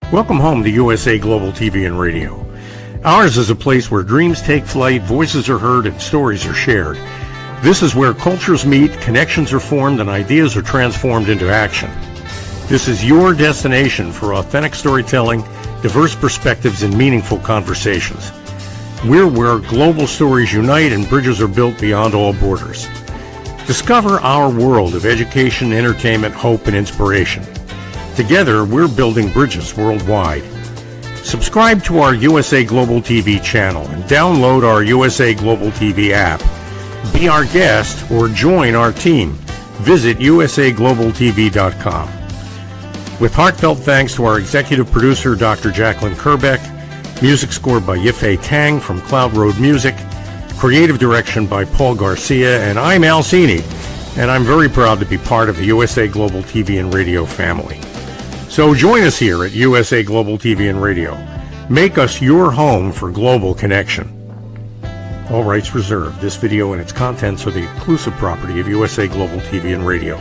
Welcome home to USA Global TV and Radio. Ours is a place where dreams take flight, voices are heard, and stories are shared. This is where cultures meet, connections are formed, and ideas are transformed into action. This is your destination for authentic storytelling, diverse perspectives, and meaningful conversations. We're where global stories unite and bridges are built beyond all borders. Discover our world of education, entertainment, hope, and inspiration. Together, we're building bridges worldwide. Subscribe to our USA Global TV channel and download our USA Global TV app. Be our guest or join our team. Visit usaglobaltv.com. With heartfelt thanks to our executive producer, Dr. Jacqueline Kerbeck, music scored by Yifei Tang from Cloud Road Music, creative direction by Paul Garcia, and I'm Al Cini, and I'm very proud to be part of the USA Global TV and Radio family. So join us here at USA Global TV and Radio. Make us your home for global connection. All rights reserved. This video and its contents are the exclusive property of USA Global TV and Radio.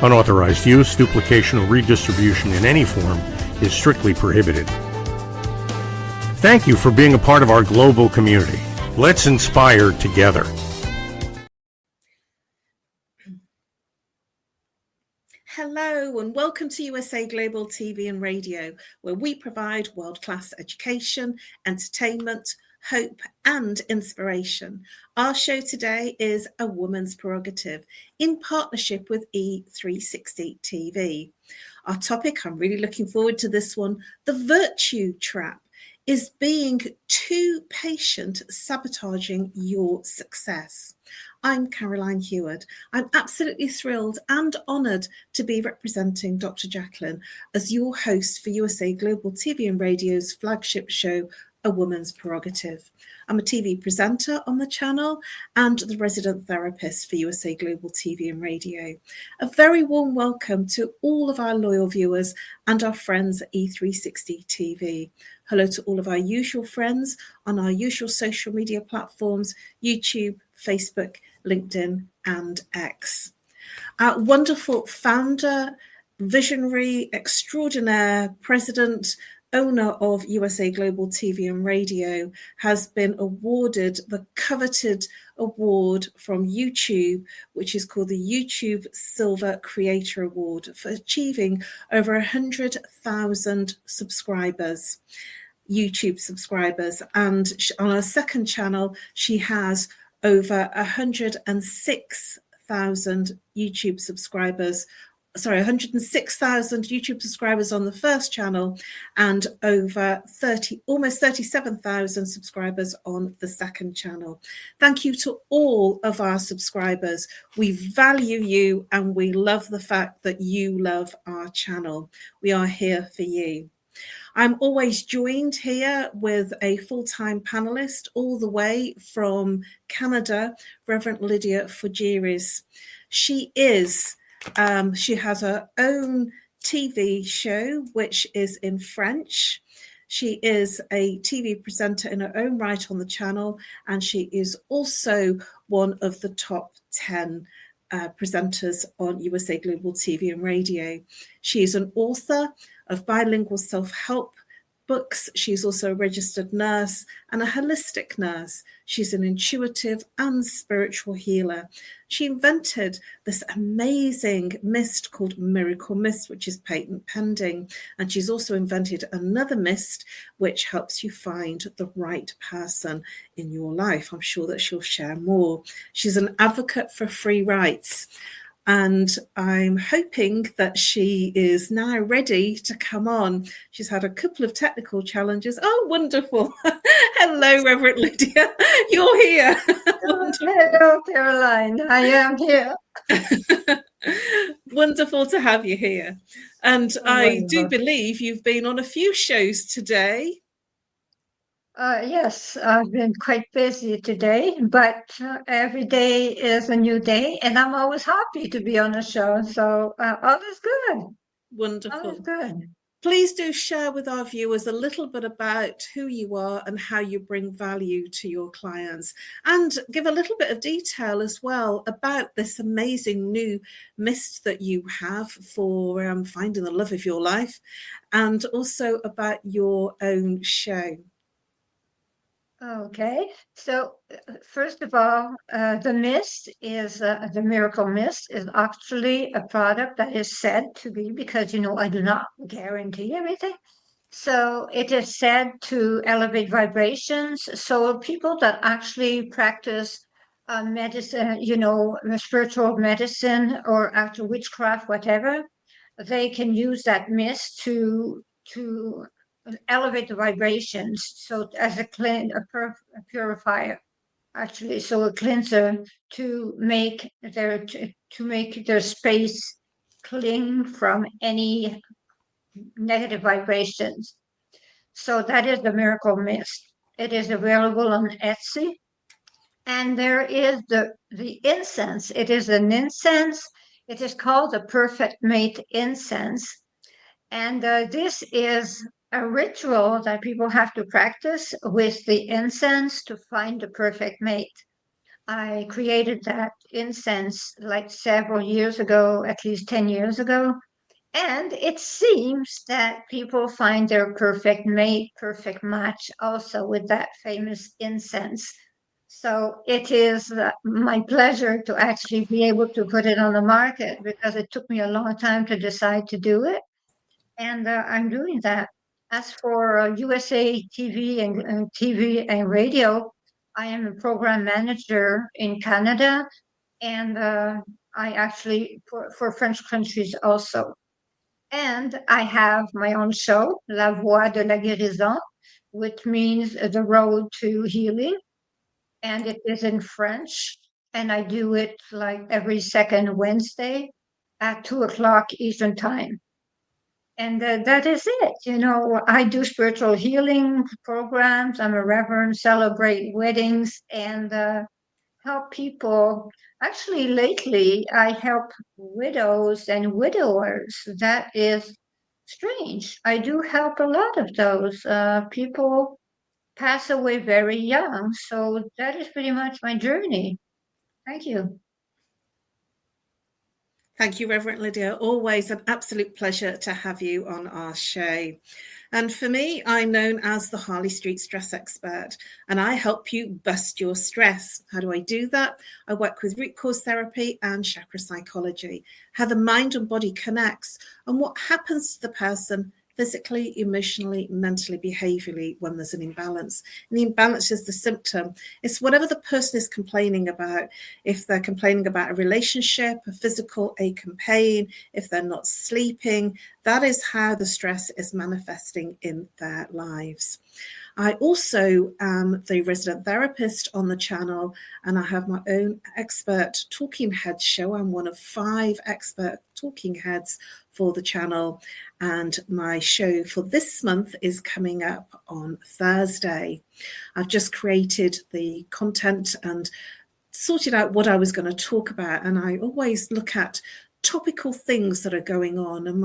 Unauthorized use, duplication, or redistribution in any form is strictly prohibited. Thank you for being a part of our global community. Let's inspire together. Hello and welcome to USA Global TV and Radio, where we provide world-class education, entertainment, hope and inspiration. Our show today is A Woman's Prerogative in partnership with E360 TV. Our topic, I'm really looking forward to this one, the virtue trap. Is being too patient sabotaging your success? I'm Caroline Heward. I'm absolutely thrilled and honoured to be representing Dr. Jacqueline as your host for USA Global TV and Radio's flagship show, A Woman's Prerogative. I'm a TV presenter on the channel and the resident therapist for USA Global TV and Radio. A very warm welcome to all of our loyal viewers and our friends at E360 TV. Hello to all of our usual friends on our usual social media platforms, YouTube, Facebook, LinkedIn, and X. Our wonderful founder, visionary, extraordinaire, president, owner of USA Global TV and Radio, has been awarded the coveted award from YouTube, which is called the YouTube Silver Creator Award, for achieving over 100,000 subscribers, YouTube subscribers. And on her second channel, she has over 106,000 YouTube subscribers. 106,000 YouTube subscribers on the first channel and over almost 37,000 subscribers on the second channel. Thank you to all of our subscribers. We value you and we love the fact that you love our channel. We are here for you. I'm always joined here with a full-time panelist all the way from Canada, Reverend Lydia Fujiris. She has her own TV show, which is in French. She is a TV presenter in her own right on the channel, and she is also one of the top 10 presenters on USA Global TV and Radio. She is an author of bilingual self-help books. She's also a registered nurse and a holistic nurse. She's an intuitive and spiritual healer. She invented this amazing mist called Miracle Mist, which is patent pending. And she's also invented another mist which helps you find the right person in your life. I'm sure that she'll share more. She's an advocate for free rights. And I'm hoping that she is now ready to come on. She's had a couple of technical challenges. Oh, wonderful. Hello, Reverend Lydia. You're here. Hello, Caroline. I am here. Wonderful to have you here. And I do believe you've been on a few shows today. Yes, I've been quite busy today, but every day is a new day, and I'm always happy to be on a show. So all is good. Wonderful. All is good. Please do share with our viewers a little bit about who you are and how you bring value to your clients, and give a little bit of detail as well about this amazing new mist that you have for finding the love of your life, and also about your own show. Okay, so first of all, the mist is the miracle mist is actually a product that is said to be, because I do not guarantee everything. So it is said to elevate vibrations. So people that actually practice medicine, spiritual medicine or after witchcraft, whatever, they can use that mist to elevate the vibrations. So as a purifier, actually, so a cleanser to make their space clean from any negative vibrations. So that is the miracle mist. It is available on Etsy. And there is the incense. It is an incense. It is called the Perfect Mate incense. And this is a ritual that people have to practice with the incense to find the perfect mate. I created that incense like several years ago, at least 10 years ago. And it seems that people find their perfect mate, perfect match also with that famous incense. So it is my pleasure to actually be able to put it on the market, because it took me a long time to decide to do it. And I'm doing that. As for USA TV and radio, I am a program manager in Canada, and I actually for French countries also. And I have my own show, La Voix de la Guérison, which means the road to healing. And it is in French. And I do it like every second Wednesday at 2 o'clock Eastern Time. And that is it. I do spiritual healing programs. I'm a reverend, celebrate weddings, and help people. Actually, lately, I help widows and widowers. That is strange. I do help a lot of those. People pass away very young. So that is pretty much my journey. Thank you. Thank you, Reverend Lydia. Always an absolute pleasure to have you on our show. And for me, I'm known as the Harley Street Stress Expert, and I help you bust your stress. How do I do that? I work with root cause therapy and chakra psychology, how the mind and body connects, and what happens to the person physically, emotionally, mentally, behaviorally when there's an imbalance. And the imbalance is the symptom. It's whatever the person is complaining about. If they're complaining about a relationship, a physical ache and pain, if they're not sleeping, that is how the stress is manifesting in their lives. I also am the resident therapist on the channel, and I have my own expert talking head show. I'm one of 5 expert talking heads for the channel, and my show for this month is coming up on Thursday. I've just created the content and sorted out what I was going to talk about, and I always look at topical things that are going on, and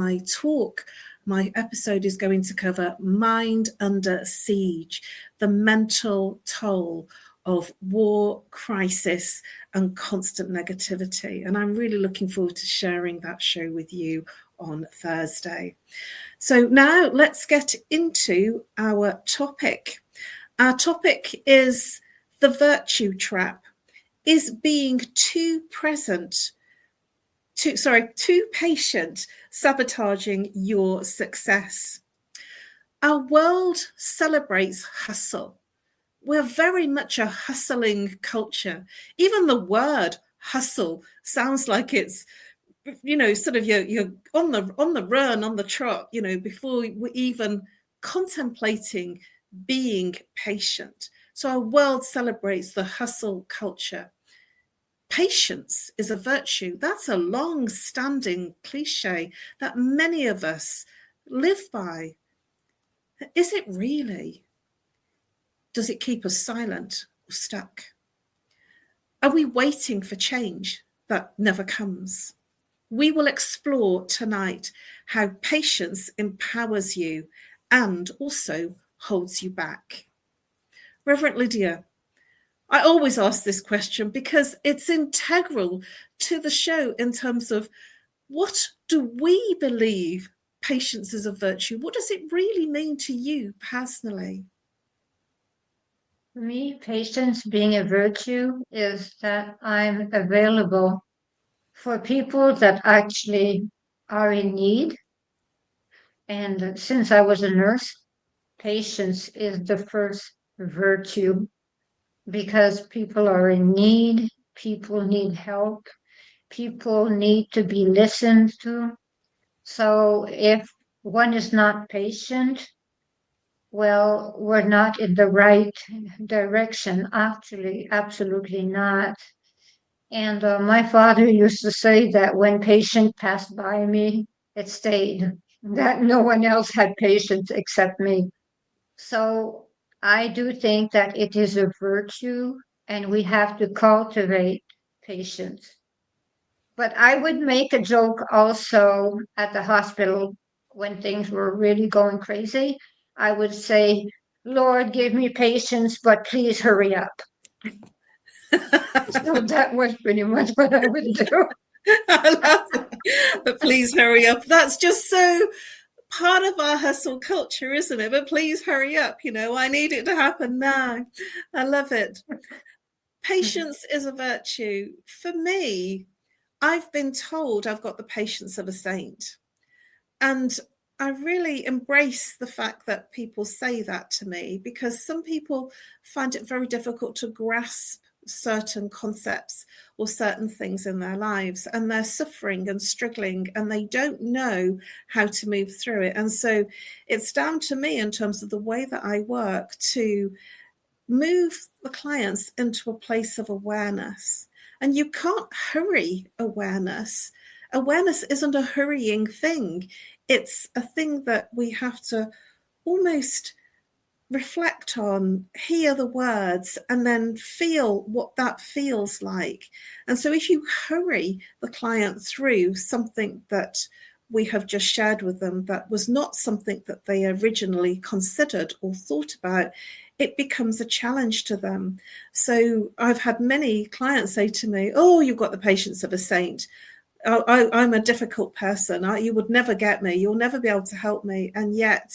my episode is going to cover Mind Under Siege, the mental toll of war, crisis, and constant negativity. And I'm really looking forward to sharing that show with you on Thursday. So now let's get into our topic. Our topic is the virtue trap. Is being too patient, sabotaging your success. Our world celebrates hustle. We're very much a hustling culture. Even the word hustle sounds like it's, sort of you're on the run, on the trot, before we're even contemplating being patient. So our world celebrates the hustle culture. Patience is a virtue. That's a long-standing cliche that many of us live by. Is it really? Does it keep us silent or stuck? Are we waiting for change that never comes? We will explore tonight how patience empowers you and also holds you back. Reverend Lydia, I always ask this question because it's integral to the show in terms of what do we believe patience is a virtue? What does it really mean to you personally? For me, patience being a virtue is that I'm available for people that actually are in need. And since I was a nurse, patience is the first virtue because people are in need, people need help, people need to be listened to. So if one is not patient, well, we're not in the right direction, actually, absolutely not. And my father used to say that when patient passed by me, it stayed, that no one else had patience except me. So I do think that it is a virtue and we have to cultivate patience. But I would make a joke also at the hospital when things were really going crazy. I would say, Lord, give me patience, but please hurry up. So that was pretty much what I would do. I love that. But please hurry up. That's just so part of our hustle culture, isn't it? But please hurry up. I need it to happen now. I love it. Patience is a virtue. For me, I've been told I've got the patience of a saint. And I really embrace the fact that people say that to me because some people find it very difficult to grasp certain concepts or certain things in their lives, and they're suffering and struggling and they don't know how to move through it. And so it's down to me in terms of the way that I work to move the clients into a place of awareness. And you can't hurry awareness. Awareness isn't a hurrying thing. It's a thing that we have to almost reflect on, hear the words, and then feel what that feels like. And so if you hurry the client through something that we have just shared with them that was not something that they originally considered or thought about, it becomes a challenge to them. So I've had many clients say to me, oh, you've got the patience of a saint. I'm a difficult person. You would never get me. You'll never be able to help me. And yet,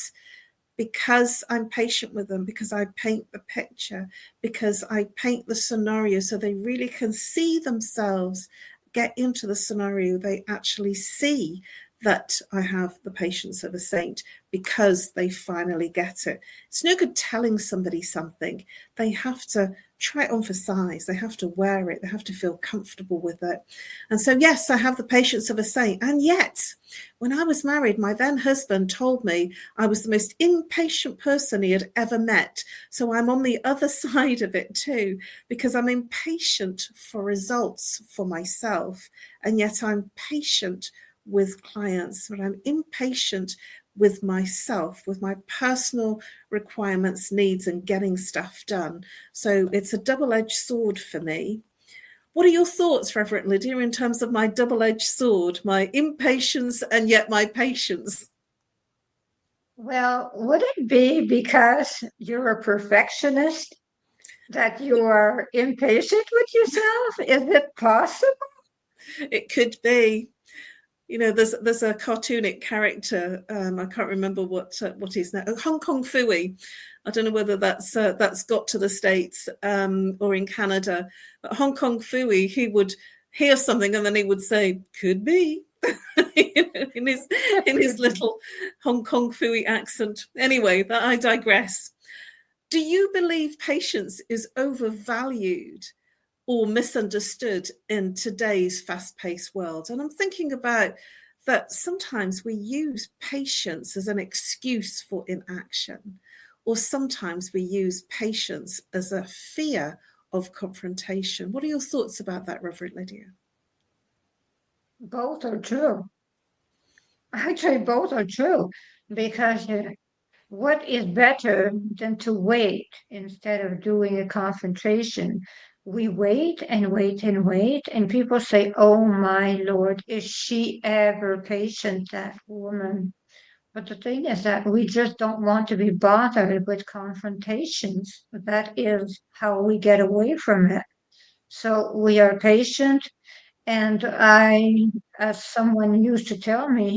because I'm patient with them, because I paint the picture, because I paint the scenario so they really can see themselves get into the scenario, they actually see that I have the patience of a saint because they finally get it. It's no good telling somebody something. They have to try it on for size. They have to wear it. They have to feel comfortable with it. And so, yes, I have the patience of a saint. And yet, when I was married, my then husband told me I was the most impatient person he had ever met. So I'm on the other side of it too, because I'm impatient for results for myself. And yet I'm patient with clients, but I'm impatient with myself, with my personal requirements, needs, and getting stuff done. So it's a double-edged sword for me. What are your thoughts, Reverend Lydia, in terms of my double-edged sword, my impatience and yet my patience? Well, would it be because you're a perfectionist that you are impatient with yourself? Is it possible? It could be. There's a cartoonic character. I can't remember what he's now. Hong Kong Fooey. I don't know whether that's got to the States or in Canada. But Hong Kong Fooey, he would hear something and then he would say, "Could be," in his little Hong Kong Fooey accent. Anyway, I digress. Do you believe patience is overvalued or misunderstood in today's fast-paced world? And I'm thinking about that sometimes we use patience as an excuse for inaction, or sometimes we use patience as a fear of confrontation. What are your thoughts about that, Reverend Lydia? Both are true. Actually, both are true because what is better than to wait instead of doing a confrontation? we wait and wait and wait, and people say, "Oh my Lord, is she ever patient, that woman?" But the thing is that we just don't want to be bothered with confrontations. That is how we get away from it. So we are patient, and as someone used to tell me,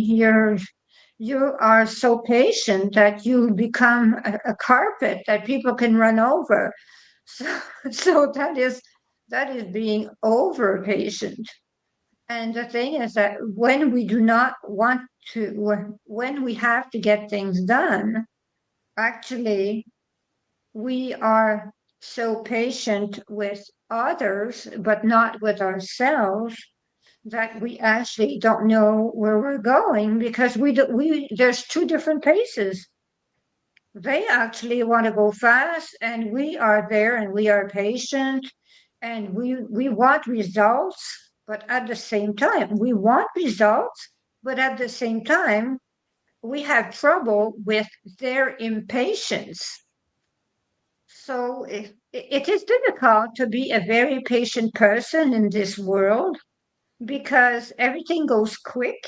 you are so patient that you become a carpet that people can run over. So, so that is being over patient. And the thing is that when we do not want to, when we have to get things done, actually, we are so patient with others, but not with ourselves, that we actually don't know where we're going because there's two different paces. They actually want to go fast, and we are there and we are patient, and we want results, but at the same time, we want results, but at the same time, we have trouble with their impatience. So it is difficult to be a very patient person in this world because everything goes quick,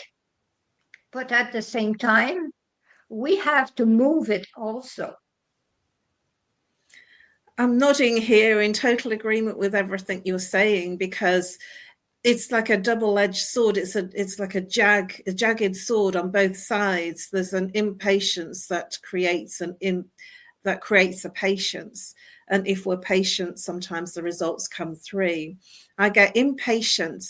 but at the same time, we have to move it also. I'm nodding here in total agreement with everything you're saying, because it's like a double-edged sword. It's like a jagged sword on both sides. There's an impatience that creates a patience, and if we're patient, sometimes the results come through. I get impatient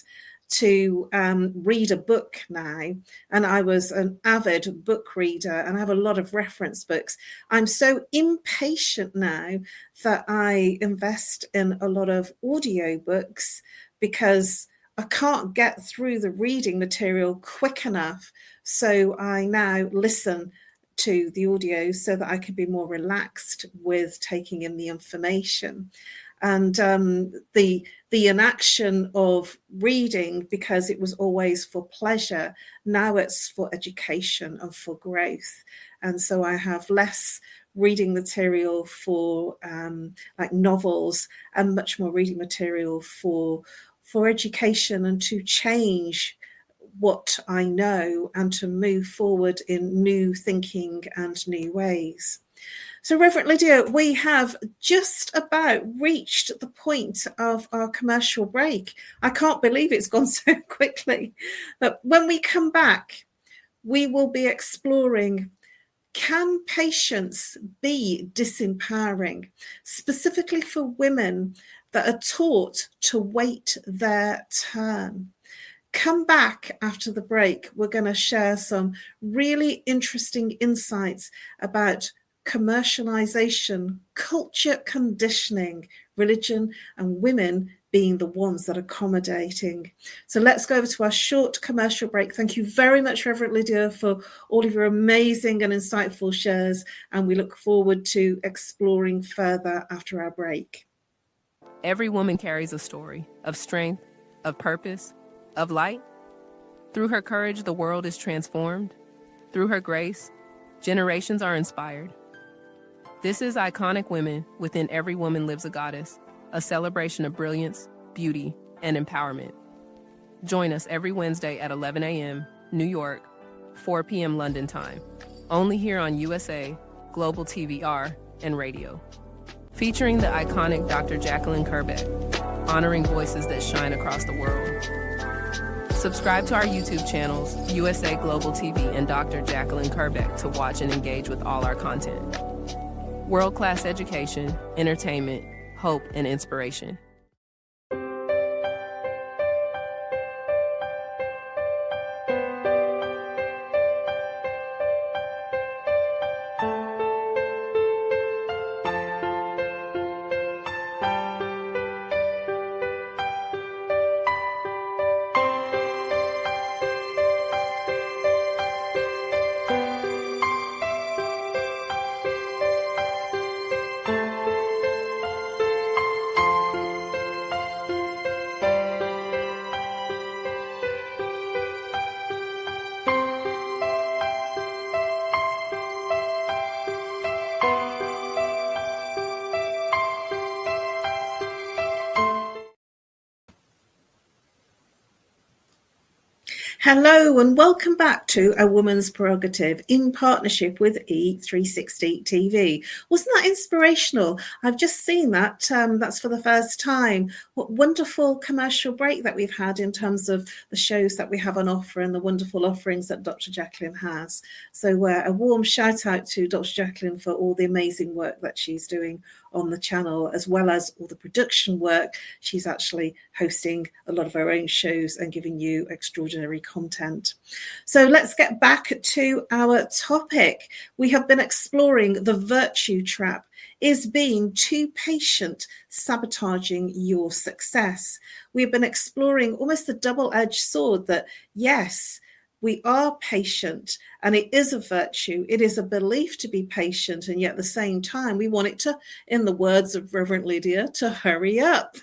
to read a book now, and I was an avid book reader, and I have a lot of reference books. I'm so impatient now that I invest in a lot of audio books because I can't get through the reading material quick enough. So I now listen to the audio so that I can be more relaxed with taking in the information. And the inaction of reading, because it was always for pleasure, now it's for education and for growth. And so I have less reading material for like novels, and much more reading material for education and to change what I know and to move forward in new thinking and new ways. So, Reverend Lydia, we have just about reached the point of our commercial break. I can't believe it's gone so quickly. But when we come back, we will be exploring, can patience be disempowering, specifically for women that are taught to wait their turn? Come back after the break. We're going to share some really interesting insights about commercialization, culture conditioning, religion, and women being the ones that are accommodating. So let's go over to our short commercial break. Thank you very much, Reverend Lydia, for all of your amazing and insightful shares, and we look forward to exploring further after our break. Every woman carries a story of strength, of purpose, of light. Through her courage, the world is transformed. Through her grace, generations are inspired. This is Iconic Women. Within Every Woman Lives a Goddess, a celebration of brilliance, beauty, and empowerment. Join us every Wednesday at 11 a.m. New York, 4 p.m. London time. Only here on USA, Global TVR, and radio. Featuring the iconic Dr. Jacqueline Kerbeck, honoring voices that shine across the world. Subscribe to our YouTube channels, USA Global TV and Dr. Jacqueline Kerbeck, to watch and engage with all our content. World-class education, entertainment, hope, and inspiration. Hello and welcome back to A Woman's Prerogative in partnership with E360 TV. Wasn't that inspirational? I've just seen that. That's for the first time. What wonderful commercial break that we've had in terms of the shows that we have on offer and the wonderful offerings that Dr. Jacqueline has. So a warm shout out to Dr. Jacqueline for all the amazing work that she's doing on the channel, as well as all the production work. She's actually hosting a lot of her own shows and giving you extraordinary content. So let's get back to our topic. We have been exploring the virtue trap. Is being too patient sabotaging your success? We've been exploring almost the double-edged sword that, yes, we are patient and it is a virtue. It is a belief to be patient, and yet at the same time, we want it to, in the words of Reverend Lydia, to hurry up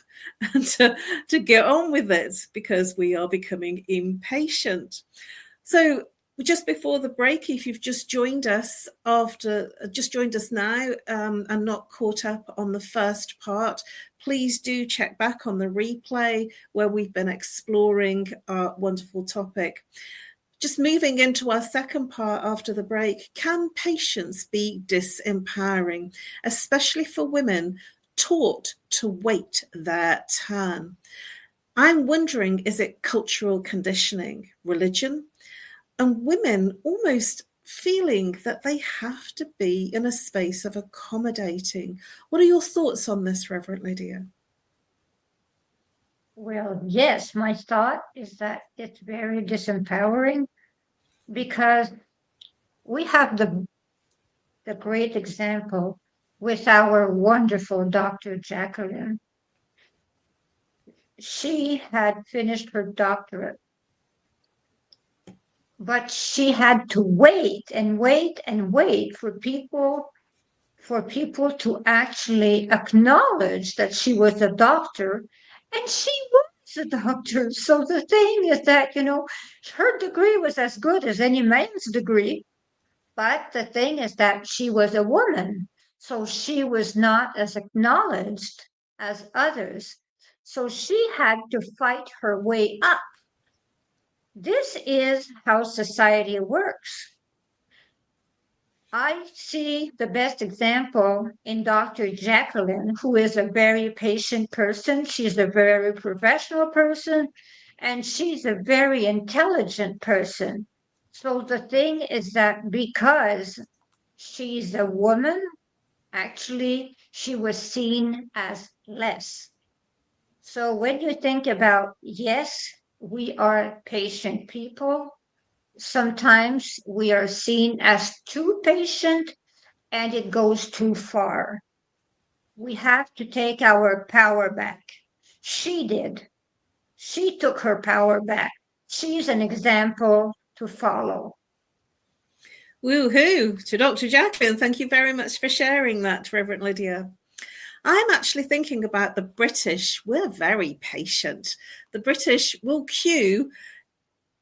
and to get on with it because we are becoming impatient. So just before the break, if you've just joined us now and not caught up on the first part, please do check back on the replay where we've been exploring our wonderful topic. Just moving into our second part after the break, can patience be disempowering, especially for women taught to wait their turn? I'm wondering, is it cultural conditioning, religion, and women almost feeling that they have to be in a space of accommodating? What are your thoughts on this, Reverend Lydia? Well, yes, my thought is that it's very disempowering because we have the great example with our wonderful Dr. Jacqueline. She had finished her doctorate, but she had to wait and wait and wait for people to actually acknowledge that she was a doctor, and she was a doctor. So the thing is that, her degree was as good as any man's degree, but the thing is that she was a woman, so she was not as acknowledged as others. So she had to fight her way up. This is how society works. I see the best example in Dr. Jacqueline, who is a very patient person. She's a very professional person, and she's a very intelligent person. So the thing is that because she's a woman, actually, she was seen as less. So when you think about, yes, we are patient people, sometimes we are seen as too patient and it goes too far. We have to take our power back. She did. She took her power back. She's an example to follow. Woohoo to Dr. Jacqueline. Thank you very much for sharing that, Reverend Lydia. I'm actually thinking about the British. We're very patient. The British will queue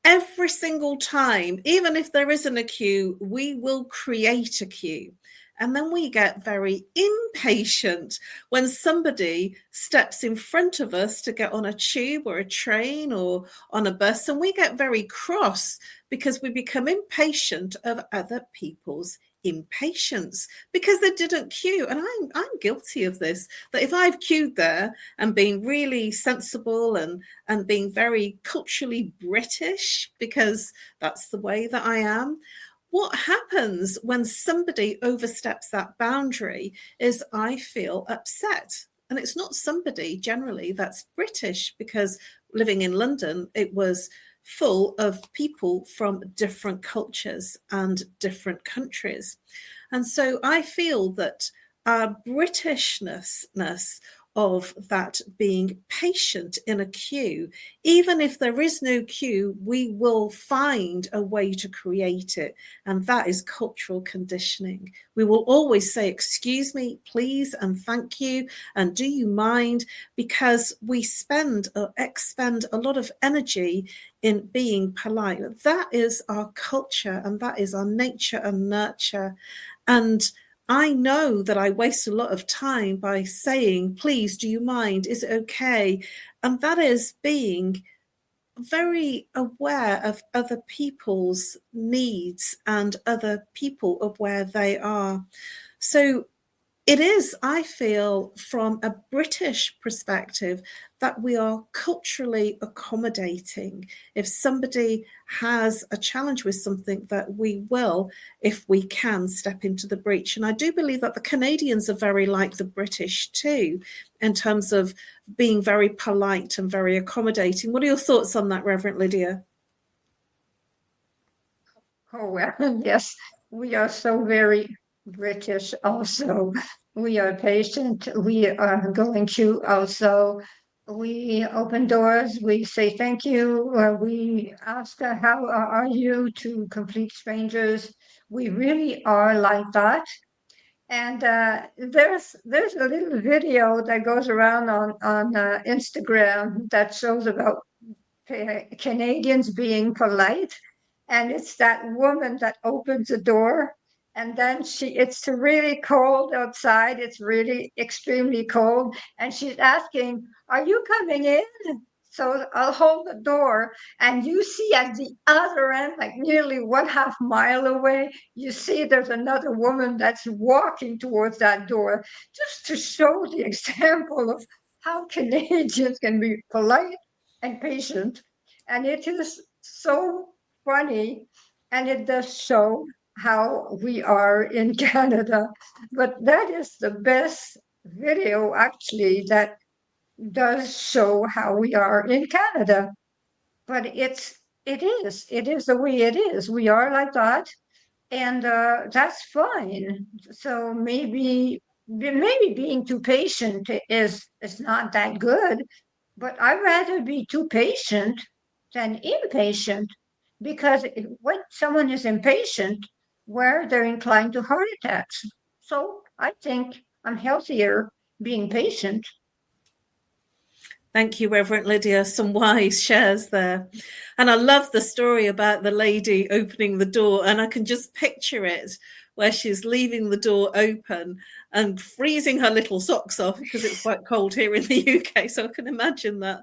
every single time. Even if there isn't a queue, we will create a queue. And then we get very impatient when somebody steps in front of us to get on a tube or a train or on a bus, and we get very cross because we become impatient of other people's impatience because they didn't queue. And I'm guilty of this, that if I've queued there and been really sensible and being very culturally British, because that's the way that I am, what happens when somebody oversteps that boundary is I feel upset. And it's not somebody generally that's British, because living in London, it was full of people from different cultures and different countries. And so I feel that our Britishness of that being patient in a queue, even if there is no queue, we will find a way to create it. And that is cultural conditioning. We will always say, excuse me, please, and thank you, and do you mind? Because we expend a lot of energy in being polite. That is our culture, and that is our nature and nurture. And I know that I waste a lot of time by saying, please, do you mind? Is it okay? And that is being very aware of other people's needs and other people of where they are. So it is, I feel, from a British perspective, that we are culturally accommodating. If somebody has a challenge with something, that we will, if we can, step into the breach. And I do believe that the Canadians are very like the British too, in terms of being very polite and very accommodating. What are your thoughts on that, Reverend Lydia? Oh, well, yes, we are so very British also. We are patient. We are going to also, we open doors. We say thank you. We ask, how are you, to complete strangers. We really are like that. And there's a little video that goes around on Instagram that shows about Canadians being polite, and it's that woman that opens the door, and then it's really cold outside. It's really extremely cold, and she's asking, "Are you coming in?" So I'll hold the door, and you see at the other end, like nearly 1/2 mile away, you see there's another woman that's walking towards that door, just to show the example of how Canadians can be polite and patient. And it is so funny, and it does show how we are in Canada. But that is the best video, actually, that does show how we are in Canada. But it is the way it is. We are like that, and that's fine. So maybe being too patient is not that good, but I'd rather be too patient than impatient, because when someone is impatient, where they're inclined to heart attacks. So I think I'm healthier being patient. Thank you, Reverend Lydia. Some wise shares there. And I love the story about the lady opening the door. And I can just picture it, where she's leaving the door open and freezing her little socks off, because it's quite cold here in the UK. So I can imagine that.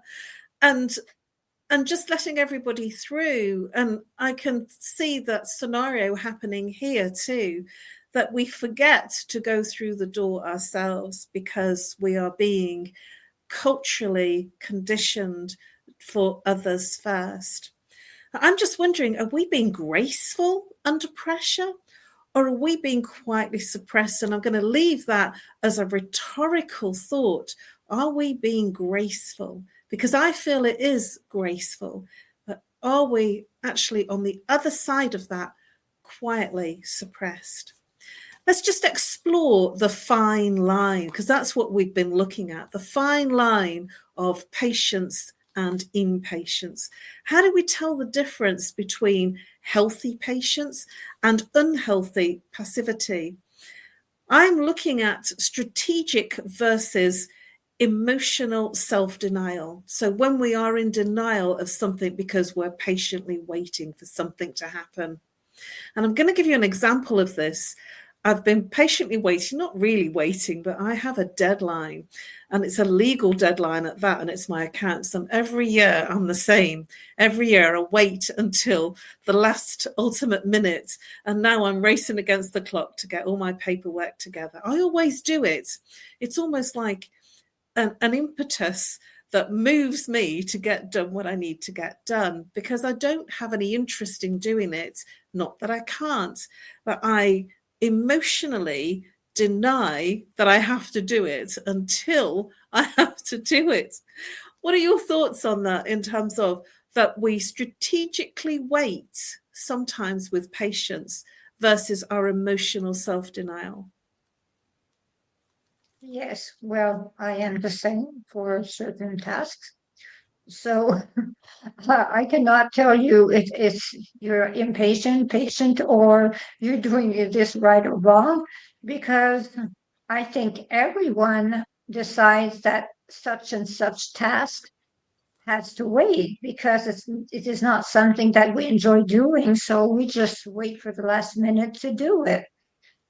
And just letting everybody through. And I can see that scenario happening here too, that we forget to go through the door ourselves because we are being culturally conditioned for others first. I'm just wondering, are we being graceful under pressure, or are we being quietly suppressed? And I'm going to leave that as a rhetorical thought. Are we being graceful? Because I feel it is graceful, but are we actually on the other side of that, quietly suppressed? Let's just explore the fine line, because that's what we've been looking at, the fine line of patience and impatience. How do we tell the difference between healthy patience and unhealthy passivity? I'm looking at strategic versus emotional self-denial. So when we are in denial of something because we're patiently waiting for something to happen. And I'm going to give you an example of this. I've been patiently waiting, not really waiting, but I have a deadline, and it's a legal deadline at that, and it's my accounts. And every year I'm the same. Every year I wait until the last ultimate minute, and now I'm racing against the clock to get all my paperwork together. I always do it. It's almost like an impetus that moves me to get done what I need to get done, because I don't have any interest in doing it. Not that I can't, but I emotionally deny that I have to do it until I have to do it. What are your thoughts on that, in terms of that we strategically wait, sometimes with patience, versus our emotional self-denial? Yes, well, I am the same for certain tasks. So I cannot tell you if it's you're impatient, patient, or you're doing this right or wrong, because I think everyone decides that such and such task has to wait, because it is not something that we enjoy doing. So we just wait for the last minute to do it.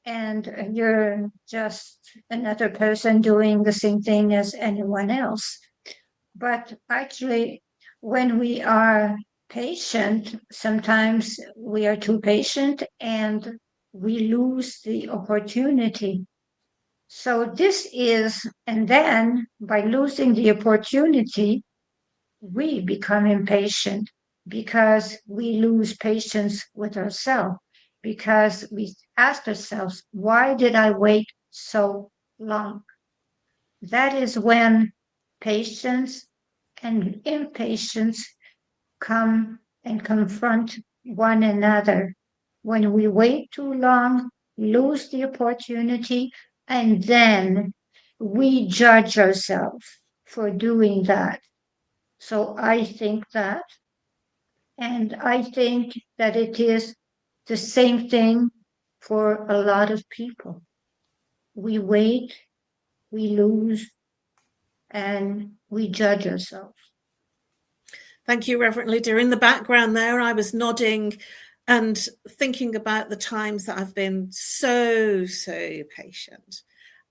And you're just another person doing the same thing as anyone else. But actually, When we are patient, sometimes we are too patient and we lose the opportunity. So and then by losing the opportunity, we become impatient because we lose patience with ourselves, because we ask ourselves, why did I wait so long? That is when patience and impatience come and confront one another. When we wait too long, lose the opportunity, and then we judge ourselves for doing that. So I think that, and I think that it is the same thing for a lot of people. We wait, we lose, and we judge ourselves. Thank you, Reverend Lydia. In the background there, I was nodding and thinking about the times that I've been so patient.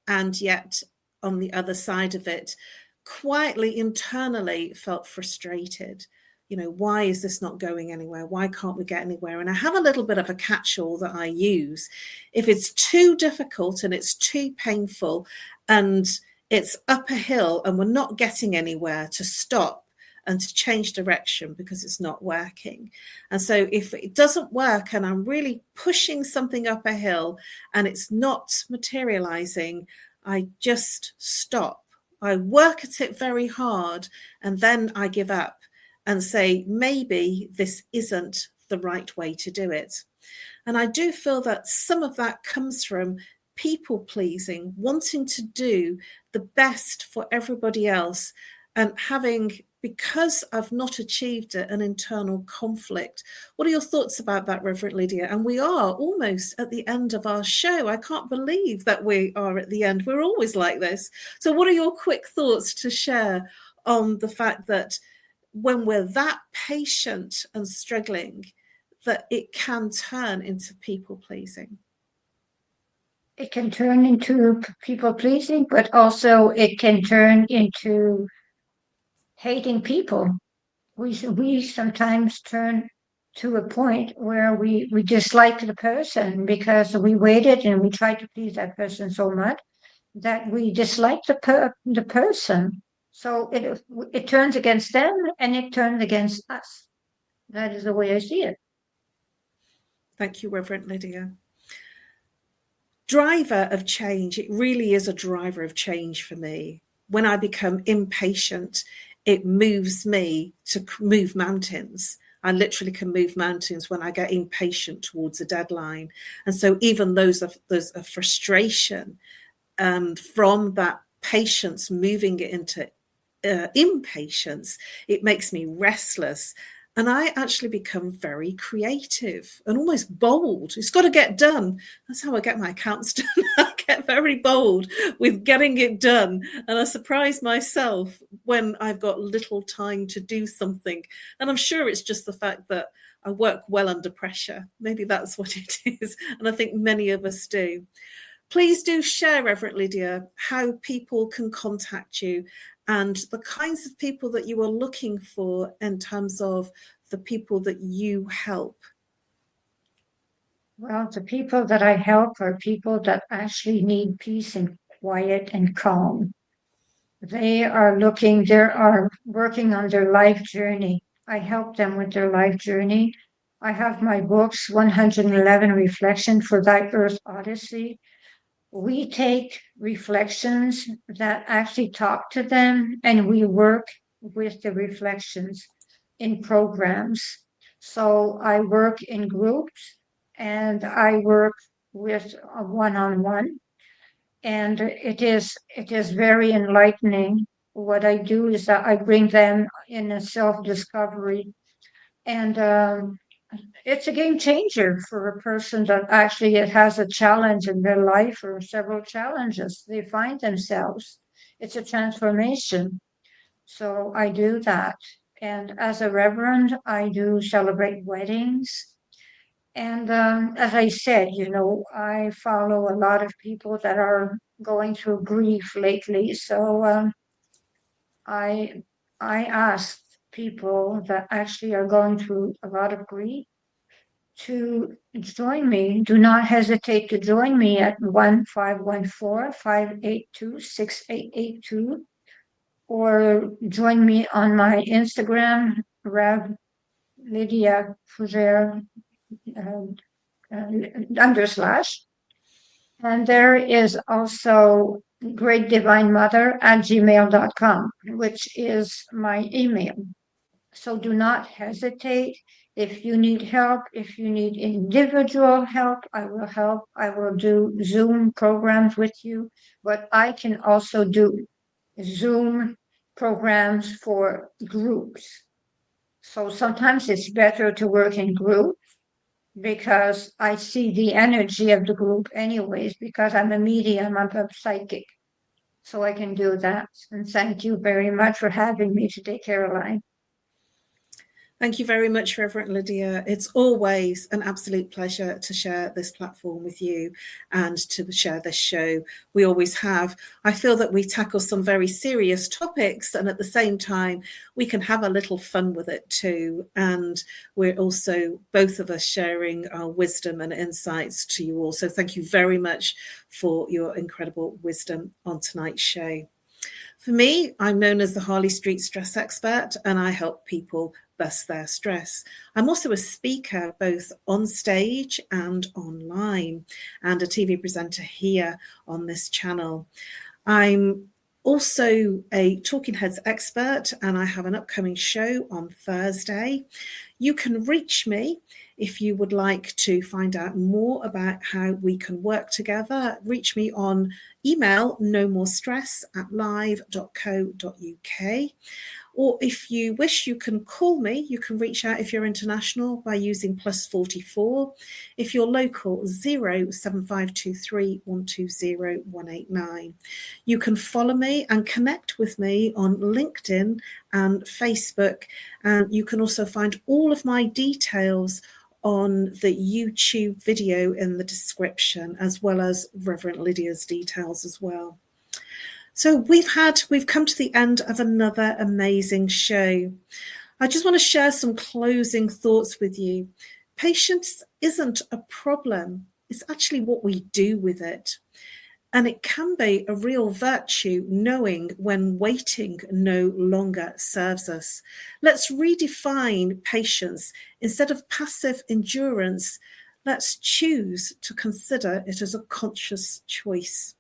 And yet, on the other side of it, quietly, internally felt frustrated. Why is this not going anywhere? Why can't we get anywhere? And I have a little bit of a catch-all that I use. If it's too difficult and it's too painful and it's up a hill and we're not getting anywhere, to stop and to change direction because it's not working. And so if it doesn't work and I'm really pushing something up a hill and it's not materializing, I just stop. I work at it very hard and then I give up and say, maybe this isn't the right way to do it. And I do feel that some of that comes from people pleasing, wanting to do the best for everybody else, and having, because I've not achieved it, an internal conflict. What are your thoughts about that, Reverend Lydia? And we are almost at the end of our show. I can't believe that we are at the end. We're always like this. So what are your quick thoughts to share on the fact that when we're that patient and struggling, that it can turn into people pleasing? It can turn into people pleasing, but also it can turn into hating people. We sometimes turn to a point where we dislike the person because we waited and we tried to please that person so much that we dislike the person. So it turns against them and it turns against us. That is the way I see it. Thank you, Reverend Lydia. Driver of change. It really is a driver of change for me. When I become impatient, it moves me to move mountains. I literally can move mountains when I get impatient towards a deadline. And so even there's a frustration from that patience moving it into impatience. It makes me restless. And I actually become very creative and almost bold. It's got to get done. That's how I get my accounts done. I get very bold with getting it done. And I surprise myself when I've got little time to do something. And I'm sure it's just the fact that I work well under pressure. Maybe that's what it is. And I think many of us do. Please do share, Reverend Lydia, how people can contact you and the kinds of people that you are looking for in terms of the people that you help. Well, the people that I help are people that actually need peace and quiet and calm. They are working on their life journey. I help them with their life journey. I have my books, 111 Reflection for Thy Earth Odyssey. We take reflections that actually talk to them and we work with the reflections in programs. So I work in groups and I work with a one-on-one, and it is very enlightening. What I do is that I bring them in a self-discovery, and it's a game changer for a person that actually has a challenge in their life or several challenges. They find themselves. It's a transformation. So I do that. And as a reverend, I do celebrate weddings. And as I said, I follow a lot of people that are going through grief lately. So I I asked people that actually are going through a lot of grief to join me. Do not hesitate to join me at 1-514-582-6882 or join me on my Instagram, Rev Lydia Fougere _. And there is also greatdivinemother@gmail.com, which is my email. So do not hesitate. If you need help, if you need individual help, I will help. I will do Zoom programs with you, but I can also do Zoom programs for groups. So sometimes it's better to work in groups because I see the energy of the group anyways, because I'm a medium, I'm a psychic. So I can do that. And thank you very much for having me today, Caroline. Thank you very much, Reverend Lydia. It's always an absolute pleasure to share this platform with you and to share this show. We always have. I feel that we tackle some very serious topics, and at the same time, we can have a little fun with it too. And we're also, both of us, sharing our wisdom and insights to you all. So thank you very much for your incredible wisdom on tonight's show. For me, I'm known as the Harley Street Stress Expert, and I help people bust their stress. I'm also a speaker, both on stage and online, and a TV presenter here on this channel. I'm also a Talking Heads expert, and I have an upcoming show on Thursday. You can reach me if you would like to find out more about how we can work together. Reach me on email, nomorestress@live.co.uk. Or if you wish, you can call me. You can reach out if you're international by using +44. If you're local, 07523 120 189. You can follow me and connect with me on LinkedIn and Facebook. And you can also find all of my details on the YouTube video in the description, as well as Reverend Lydia's details as well. So we've come to the end of another amazing show. I just want to share some closing thoughts with you. Patience isn't a problem. It's actually what we do with it. And it can be a real virtue knowing when waiting no longer serves us. Let's redefine patience. Instead of passive endurance, let's choose to consider it as a conscious choice.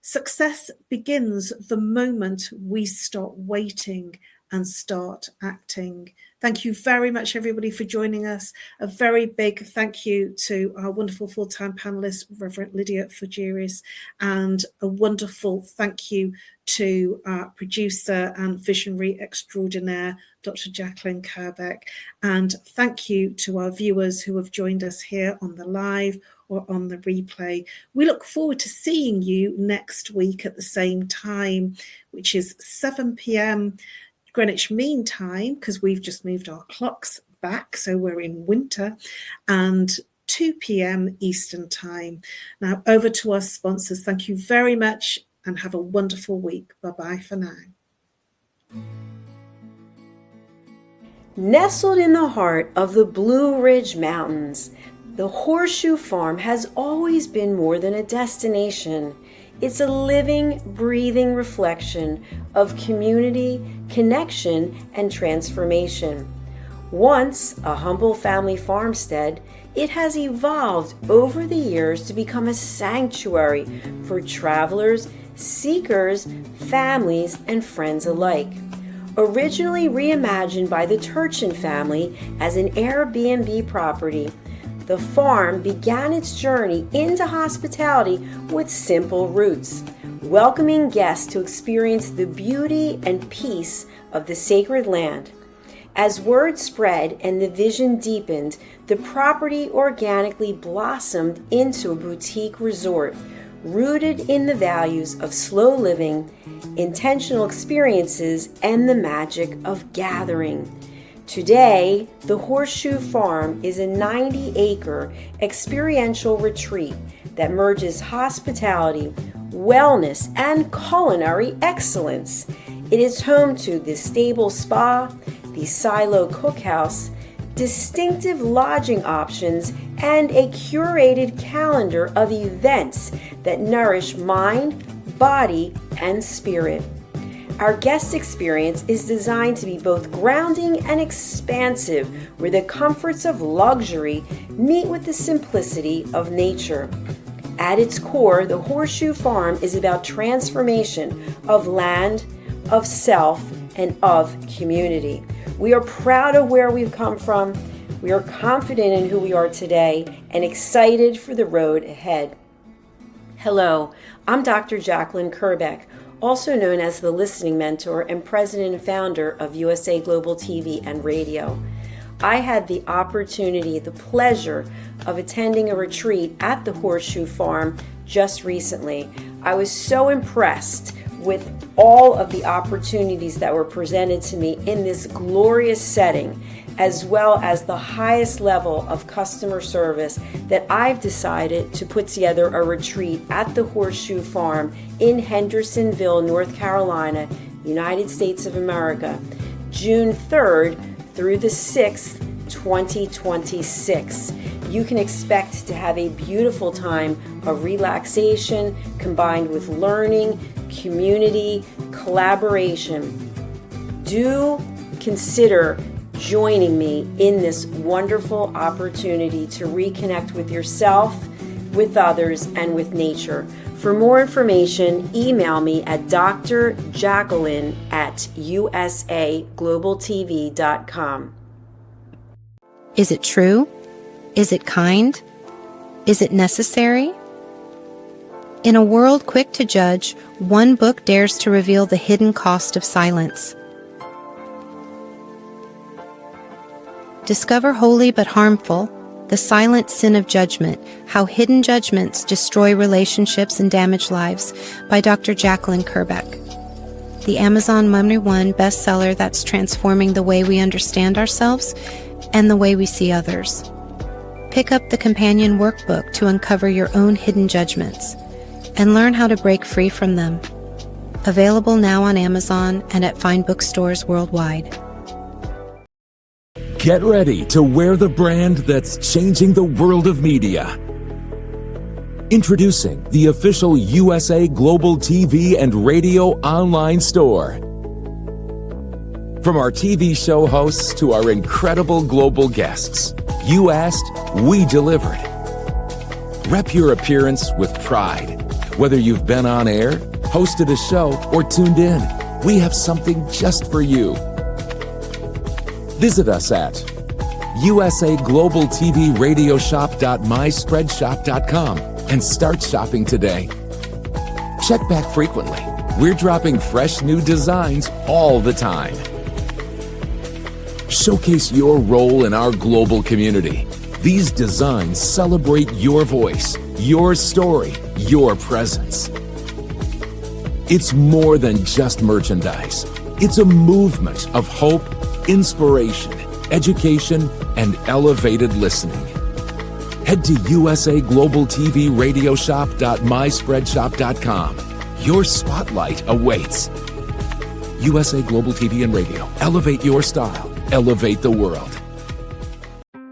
Success begins the moment we stop waiting and start acting. Thank you very much, everybody, for joining us. A very big thank you to our wonderful full-time panelist, Reverend Lydia Fougere, and a wonderful thank you to our producer and visionary extraordinaire, Dr. Jacqueline Kerbeck. And thank you to our viewers who have joined us here on the live or on the replay. We look forward to seeing you next week at the same time, which is 7 p.m. Greenwich Mean Time, because we've just moved our clocks back, so we're in winter, and 2 p.m. Eastern Time. Now over to our sponsors. Thank you very much and have a wonderful week. Bye-bye for now. Nestled in the heart of the Blue Ridge Mountains, the Horseshoe Farm has always been more than a destination. It's a living, breathing reflection of community, connection, and transformation. Once a humble family farmstead, it has evolved over the years to become a sanctuary for travelers, seekers, families, and friends alike. Originally reimagined by the Turchin family as an Airbnb property, the farm began its journey into hospitality with simple roots, welcoming guests to experience the beauty and peace of the sacred land. As word spread and the vision deepened, the property organically blossomed into a boutique resort, rooted in the values of slow living, intentional experiences, and the magic of gathering. Today, the Horseshoe Farm is a 90-acre experiential retreat that merges hospitality, wellness, and culinary excellence. It is home to the Stable Spa, the Silo Cookhouse, distinctive lodging options, and a curated calendar of events that nourish mind, body, and spirit. Our guest experience is designed to be both grounding and expansive, where the comforts of luxury meet with the simplicity of nature. At its core, the Horseshoe Farm is about transformation of land, of self, and of community. We are proud of where we've come from. We are confident in who we are today and excited for the road ahead. Hello, I'm Dr. Jacqueline Kerbeck, also known as the Listening Mentor and President and Founder of USA Global TV and Radio. I had the opportunity, the pleasure of attending a retreat at the Horseshoe Farm just recently. I was so impressed with all of the opportunities that were presented to me in this glorious setting, as well as the highest level of customer service, that I've decided to put together a retreat at the Horseshoe Farm in Hendersonville, North Carolina, United States of America, June 3rd through the 6th, 2026. You can expect to have a beautiful time of relaxation combined with learning, community, collaboration. Do consider joining me in this wonderful opportunity to reconnect with yourself, with others, and with nature. For more information, email me at drjacqueline@usaglobaltv.com. Is it true? Is it kind? Is it necessary? In a world quick to judge, one book dares to reveal the hidden cost of silence. Discover Holy but Harmful, The Silent Sin of Judgment, How Hidden Judgments Destroy Relationships and Damage Lives by Dr. Jacqueline Kerbeck. The Amazon #1 bestseller that's transforming the way we understand ourselves and the way we see others. Pick up the companion workbook to uncover your own hidden judgments and learn how to break free from them. Available now on Amazon and at fine bookstores worldwide. Get ready to wear the brand that's changing the world of media. Introducing the official USA Global TV and Radio online store. From our TV show hosts to our incredible global guests, you asked, we delivered. Rep your appearance with pride. Whether you've been on air, hosted a show, or tuned in, we have something just for you. Visit us at usaglobaltvradioshoп.myspreadshop.com and start shopping today. Check back frequently. We're dropping fresh new designs all the time. Showcase your role in our global community. These designs celebrate your voice, your story, your presence. It's more than just merchandise. It's a movement of hope, inspiration, education, and elevated listening. Head to usaglobaltvradioshoп.myspreadshop.com. Your spotlight awaits. USA Global TV and Radio. Elevate your style. Elevate the world.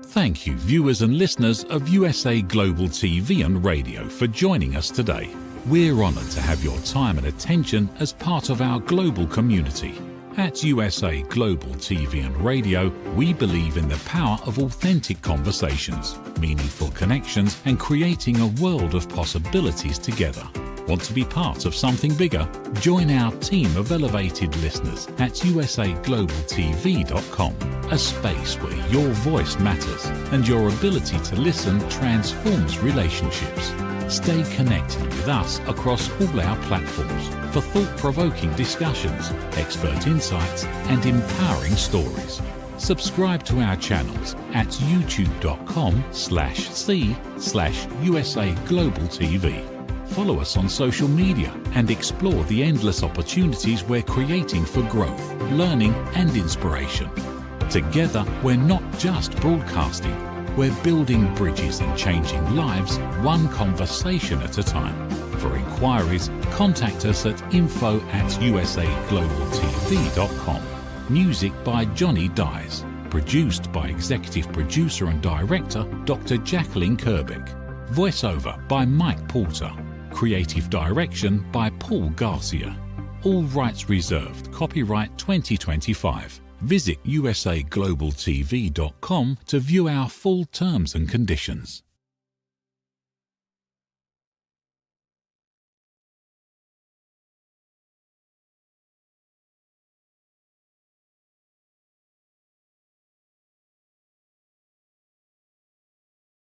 Thank you, viewers and listeners of USA Global TV and Radio, for joining us today. We're honoured to have your time and attention as part of our global community. At USA Global TV and Radio, we believe in the power of authentic conversations, meaningful connections, and creating a world of possibilities together. Want to be part of something bigger? Join our team of elevated listeners at usaglobaltv.com, a space where your voice matters and your ability to listen transforms relationships. Stay connected with us across all our platforms for thought-provoking discussions, expert insights, and empowering stories. Subscribe to our channels at youtube.com/c/USAGlobalTV. Follow us on social media and explore the endless opportunities we're creating for growth, learning, and inspiration. Together, we're not just broadcasting, we're building bridges and changing lives one conversation at a time. For inquiries, contact us at info@usaglobaltv.com. Music by Johnny Dies. Produced by executive producer and director Dr. Jacqueline Kerbeck. Voiceover by Mike Porter. Creative direction by Paul Garcia. All rights reserved. Copyright 2025. Visit usaglobaltv.com to view our full terms and conditions.